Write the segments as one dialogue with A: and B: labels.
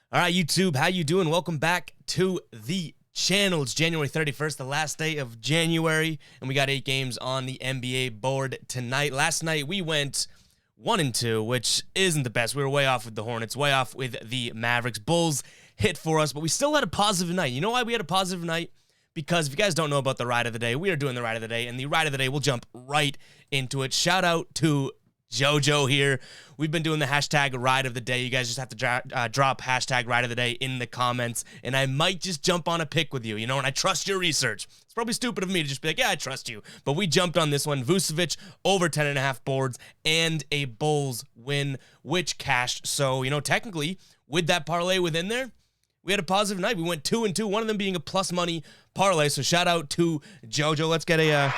A: All right, YouTube, how you doing? Welcome back to the channel. It's January 31st, the last day of January, and we got 8 games on the NBA board tonight. Last night, we went 1-2, which isn't the best. We were way off with the Hornets, way off with the Mavericks. Bulls hit for us, but we still had a positive night. You know why we had a positive night? Because if you guys don't know about the ride of the day, we are doing the ride of the day, and the ride of the day, we'll jump right into it. Shout out to JoJo here. We've been doing the hashtag ride of the day. You guys just have to drop hashtag ride of the day in the comments, and I might just jump on a pick with you, and I trust your research. It's probably stupid of me to just be like, yeah, I trust you. But we jumped on this one. Vucevic over 10.5 boards and a Bulls win, which cashed. So, technically, with that parlay within there, we had a positive night. We went 2-2, one of them being a plus money parlay. So shout out to JoJo. Let's get a...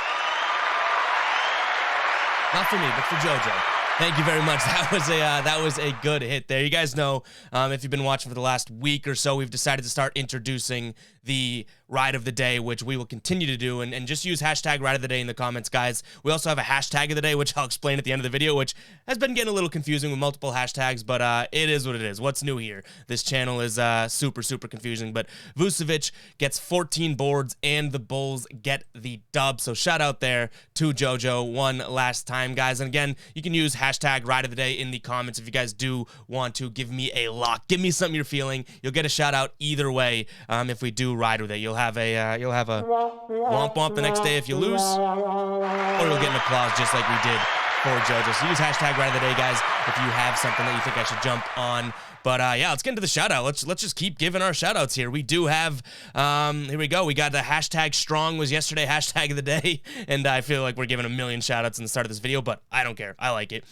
A: Not for me, but for JoJo. Thank you very much. That was a good hit there. You guys know, if you've been watching for the last week or so, we've decided to start introducing the ride of the day, which we will continue to do, and just use hashtag ride of the day in the comments, guys. We also have a hashtag of the day, which I'll explain at the end of the video, which has been getting a little confusing with multiple hashtags, but it is what it is. What's new here? This channel is super, super confusing, but Vucevic gets 14 boards, and the Bulls get the dub, so shout out there to JoJo one last time, guys. And again, you can use hashtag ride of the day in the comments if you guys do want to give me a lock. Give me something you're feeling. You'll get a shout out either way. If we do ride with it, you'll have a womp womp the next day if you lose, or you'll get an applause just like we did for JoJo. So use hashtag ride of the day, guys, if you have something that you think I should jump on. But yeah, let's get into the shout out. Let's just keep giving our shout outs here. We do have, here we go. We got the hashtag strong was yesterday, hashtag of the day. And I feel like we're giving a million shout outs in the start of this video, but I don't care. I like it.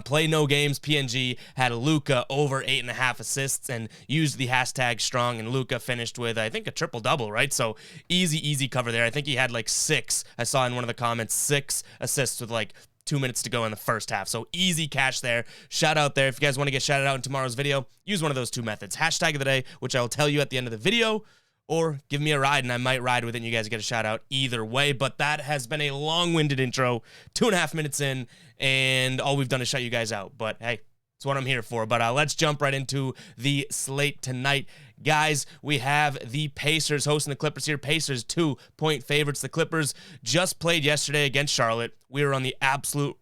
A: Play no games. PNG had Luka over 8.5 assists and used the hashtag strong, and Luka finished with, I think, a triple double, right? So easy cover there. I think he had like 6. I saw in one of the comments, 6 assists with like 2 minutes to go in the first half. So easy cash there. Shout out there. If you guys want to get shouted out in tomorrow's video, use one of those 2 methods. Hashtag of the day, which I will tell you at the end of the video, or give me a ride and I might ride with it and you guys get a shout out either way. But that has been a long-winded intro, 2.5 minutes in, and all we've done is shout you guys out. But hey, that's what I'm here for. But let's jump right into the slate tonight. Guys, we have the Pacers hosting the Clippers here. Pacers 2-point favorites. The Clippers just played yesterday against Charlotte. We were on the absolute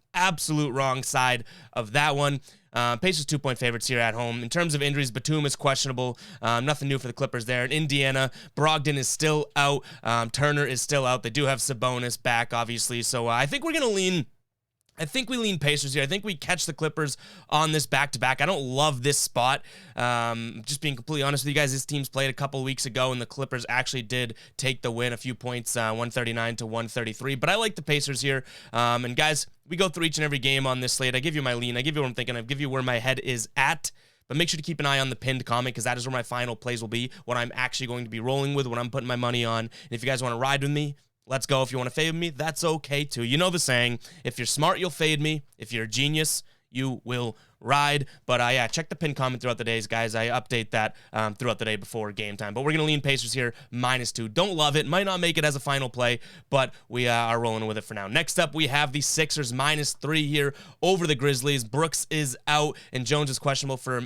A: wrong side of that one. Pacers 2-point favorites here at home. In terms of injuries, Batum is questionable. Nothing new for the Clippers there. In Indiana, Brogdon is still out. Turner is still out. They do have Sabonis back, obviously. So I think we're going to lean... we lean Pacers here. I think we catch the Clippers on this back-to-back. I don't love this spot. Just being completely honest with you guys, this team's played a couple weeks ago, and the Clippers actually did take the win, a few points, 139 to 133. But I like the Pacers here. And guys, we go through each and every game on this slate. I give you my lean. I give you what I'm thinking. I give you where my head is at. But make sure to keep an eye on the pinned comment, because that is where my final plays will be, what I'm actually going to be rolling with, what I'm putting my money on. And if you guys want to ride with me, let's go. If you want to fade me, that's okay too. You know the saying, if you're smart, you'll fade me. If you're a genius, you will ride. But yeah, check the pin comment throughout the days, guys. I update that throughout the day before game time. But we're going to lean Pacers here, -2. Don't love it. Might not make it as a final play, but we are rolling with it for now. Next up, we have the Sixers -3 here over the Grizzlies. Brooks is out, and Jones is questionable for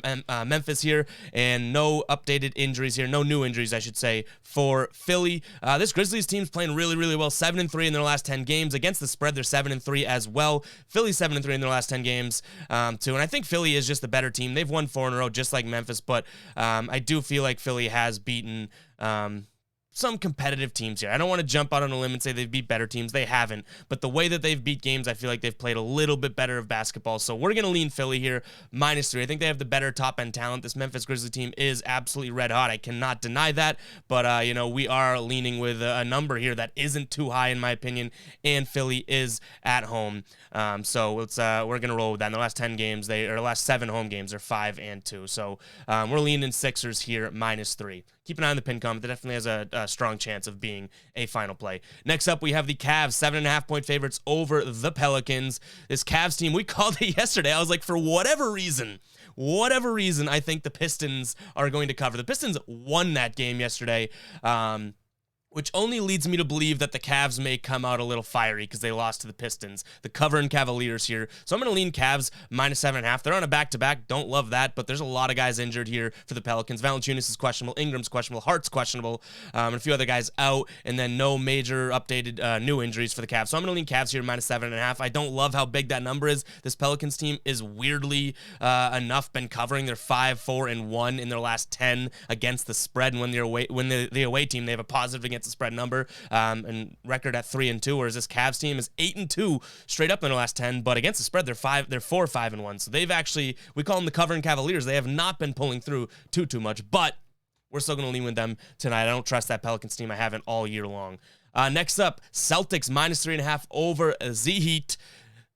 A: Memphis here, and no updated injuries here. No new injuries, I should say, for Philly. This Grizzlies team's playing really well. 7-3 in their last 10 games. Against the spread, they're 7-3 as well. Philly 7-3 in their last 10 games, too. And I think Philly is just the better team. They've won 4 in a row, just like Memphis, but I do feel like Philly has beaten some competitive teams here. I don't want to jump out on a limb and say they've beat better teams. They haven't. But the way that they've beat games, I feel like they've played a little bit better of basketball. So we're going to lean Philly here, -3. I think they have the better top-end talent. This Memphis Grizzlies team is absolutely red hot. I cannot deny that. But, we are leaning with a number here that isn't too high, in my opinion. And Philly is at home. So we're going to roll with that. In the last 10 games, or last 7 home games, they're 5-2. So we're leaning Sixers here, -3. Keep an eye on the pin comment. That definitely has a strong chance of being a final play. Next up, we have the Cavs, 7.5-point favorites over the Pelicans. This Cavs team, we called it yesterday. I was like, for whatever reason, I think the Pistons are going to cover. The Pistons won that game yesterday. which only leads me to believe that the Cavs may come out a little fiery because they lost to the Pistons, the covering Cavaliers here. So I'm going to lean Cavs -7.5. They're on a back-to-back. Don't love that, but there's a lot of guys injured here for the Pelicans. Valanciunas is questionable. Ingram's questionable. Hart's questionable. And a few other guys out, and then no major updated new injuries for the Cavs. So I'm going to lean Cavs here -7.5. I don't love how big that number is. This Pelicans team is weirdly enough been covering. They're 5-4-1 in their last 10 against the spread, and when the away team, they have a positive against the spread number, and record at 3-2, whereas this Cavs team is 8-2 straight up in the last 10, but against the spread they're 4-5-1. So they've actually, we call them the covering Cavaliers. They have not been pulling through too much, but we're still going to lean with them tonight. I don't trust that Pelicans team. I haven't all year long. Next up, Celtics -3.5 over the Heat.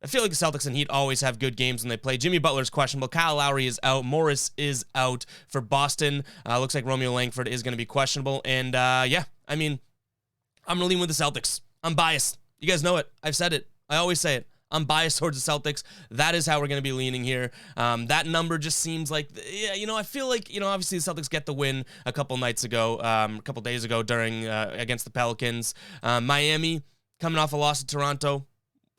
A: I feel like the Celtics and Heat always have good games when they play. Jimmy Butler's questionable. Kyle Lowry is out. Morris is out for Boston. Looks like Romeo Langford is going to be questionable. And yeah, I mean, I'm going to lean with the Celtics. I'm biased. You guys know it. I've said it. I always say it. I'm biased towards the Celtics. That is how we're going to be leaning here. That number just seems like, yeah, you know, I feel like, you know, obviously the Celtics get the win a couple days ago during against the Pelicans. Miami coming off a loss to Toronto.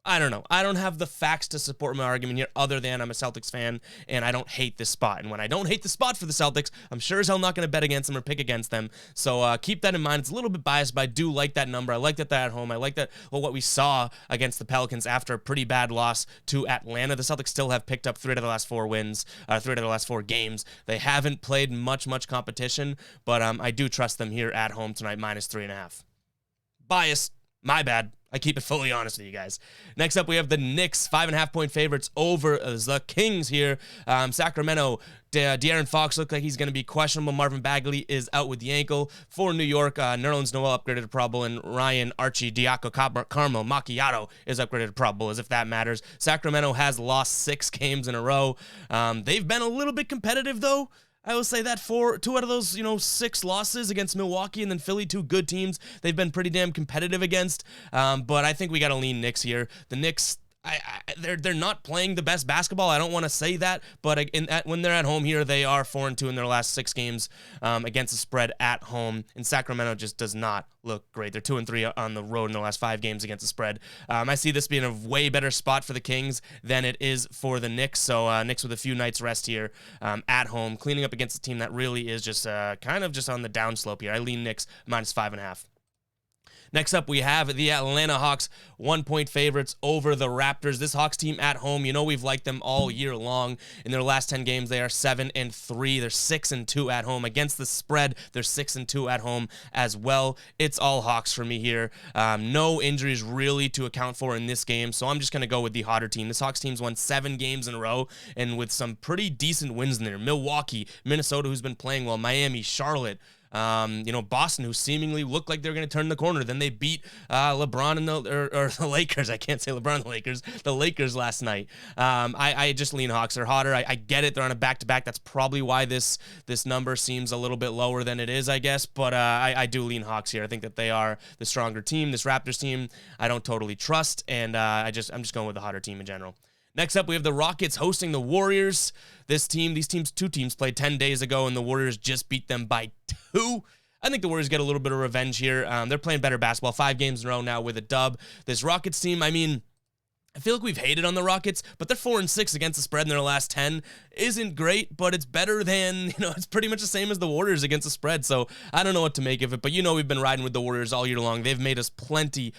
A: I don't know. I don't have the facts to support my argument here other than I'm a Celtics fan and I don't hate this spot. And when I don't hate the spot for the Celtics, I'm sure as hell not going to bet against them or pick against them. So keep that in mind. It's a little bit biased, but I do like that number. I like that they're at home. I like that, well, what we saw against the Pelicans after a pretty bad loss to Atlanta. The Celtics still have picked up 3 out of the last 4 wins, 3 out of the last 4 games. They haven't played much competition, but I do trust them here at home tonight, -3.5. Biased. My bad. I keep it fully honest with you guys. Next up, we have the Knicks, 5.5-point favorites over the Kings here. Sacramento, De'Aaron Fox looks like he's going to be questionable. Marvin Bagley is out with the ankle. For New York, Nerlens Noel upgraded to probable, and Ryan Archie Diaco Carmel Macchiato is upgraded to probable, as if that matters. Sacramento has lost 6 games in a row. They've been a little bit competitive, though. I will say that 2 out of those, 6 losses against Milwaukee and then Philly, 2 good teams, they've been pretty damn competitive against. But I think we got to lean Knicks here. The Knicks, they're not playing the best basketball. I don't want to say that, but when they're at home here, they are 4-2 in their last 6 games against the spread at home. And Sacramento just does not look great. They're 2-3 on the road in their last 5 games against the spread. I see this being a way better spot for the Kings than it is for the Knicks. So Knicks with a few nights rest here at home, cleaning up against a team that really is just kind of just on the downslope here. I lean Knicks -5.5. Next up, we have the Atlanta Hawks, 1-point favorites over the Raptors. This Hawks team at home, we've liked them all year long. In their last 10 games, they are 7-3. They're 6-2 at home. Against the spread, they're 6-2 at home as well. It's all Hawks for me here. No injuries really to account for in this game, so I'm just going to go with the hotter team. This Hawks team's won 7 games in a row, and with some pretty decent wins in there. Milwaukee, Minnesota, who's been playing well, Miami, Charlotte, Boston, who seemingly looked like they're going to turn the corner. Then they beat LeBron and the Lakers. I can't say LeBron and the Lakers. The Lakers last night. I just lean Hawks. They're hotter. I get it. They're on a back-to-back. That's probably why this number seems a little bit lower than it is, I guess. But I do lean Hawks here. I think that they are the stronger team. This Raptors team, I don't totally trust, and I'm just going with the hotter team in general. Next up, we have the Rockets hosting the Warriors. These two teams played 10 days ago, and the Warriors just beat them by 2. I think the Warriors get a little bit of revenge here. They're playing better basketball, 5 games in a row now with a dub. This Rockets team, I feel like we've hated on the Rockets, but they're 4-6 against the spread in their last 10. Isn't great, but it's better than, it's pretty much the same as the Warriors against the spread. So I don't know what to make of it, but we've been riding with the Warriors all year long. They've made us plenty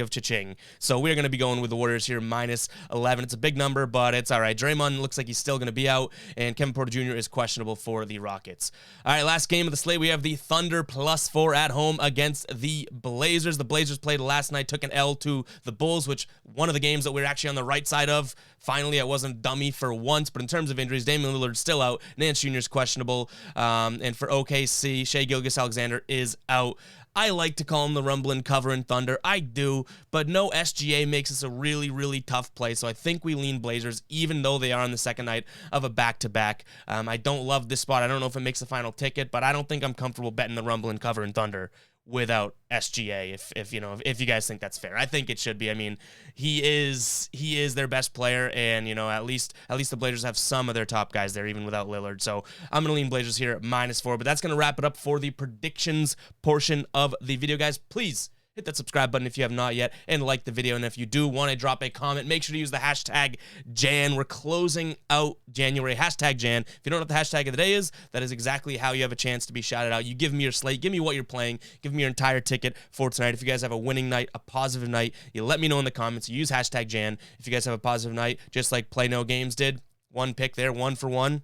A: of cha-ching. So we're going to be going with the Warriors here -11. It's a big number, but it's all right. Draymond looks like he's still going to be out, and Kevin Porter Jr. is questionable for the Rockets. All right, last game of the slate, we have the Thunder +4 at home against the Blazers. The Blazers played last night, took an L to the Bulls, which one of the games that we're actually on the right side of. Finally, I wasn't dummy for once, but in terms of injuries, Damian Lillard's still out. Nance Jr. is questionable. And for OKC, Shai Gilgeous-Alexander is out. I like to call him the Rumbling Covering Thunder. I do, but no SGA makes this a really tough play, so I think we lean Blazers, even though they are on the second night of a back-to-back. I don't love this spot. I don't know if it makes the final ticket, but I don't think I'm comfortable betting the Rumbling Covering Thunder without SGA, if you know, if you guys think that's fair. I think it should be. I mean, he is their best player, and you know, at least the Blazers have some of their top guys there even without Lillard. So I'm gonna lean Blazers here at -4, but that's gonna wrap it up for the predictions portion of the video, guys. Please hit that subscribe button if you have not yet, and like the video. And if you do want to drop a comment, make sure to use the hashtag Jan. We're closing out January. Hashtag Jan. If you don't know what the hashtag of the day is, that is exactly how you have a chance to be shouted out. You give me your slate, give me what you're playing, give me your entire ticket for tonight. If you guys have a winning night, a positive night, you let me know in the comments. You use hashtag Jan. If you guys have a positive night, just like Play No Games did, one pick there, 1 for 1.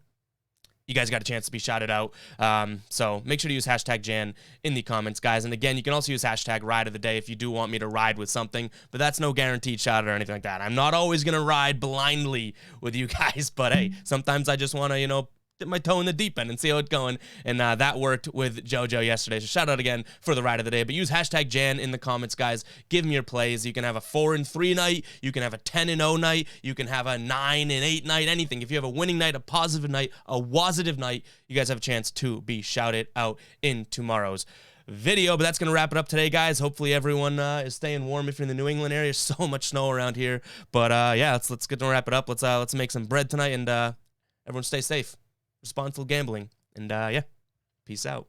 A: You guys got a chance to be shouted out. So make sure to use hashtag Jan in the comments, guys. And again, you can also use hashtag Ride of the Day if you do want me to ride with something, but that's no guaranteed shout out or anything like that. I'm not always going to ride blindly with you guys, but hey, sometimes I just want to, you know, dip my toe in the deep end and see how it's going. And that worked with JoJo yesterday. So shout out again for the ride of the day. But use hashtag Jan in the comments, guys. Give me your plays. You can have a 4-3 night. You can have a 10-0 night. You can have a 9-8 night. Anything. If you have a winning night, a positive night, a positive night, you guys have a chance to be shouted out in tomorrow's video. But that's going to wrap it up today, guys. Hopefully everyone is staying warm if you're in the New England area. There's so much snow around here. But yeah, let's get to wrap it up. Let's make some bread tonight, and everyone stay safe. Responsible gambling, and yeah, peace out.